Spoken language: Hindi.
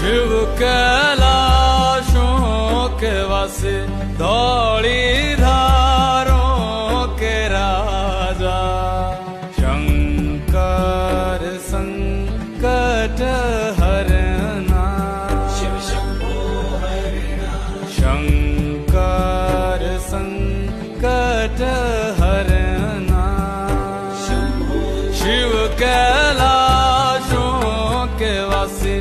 शिव कैलाशों के वासे धौली धारों के राजा शंकर संकट हरना शिव शंभो हरिणा शंकर संकट हरना शंभो शिव कैलाशों के वासे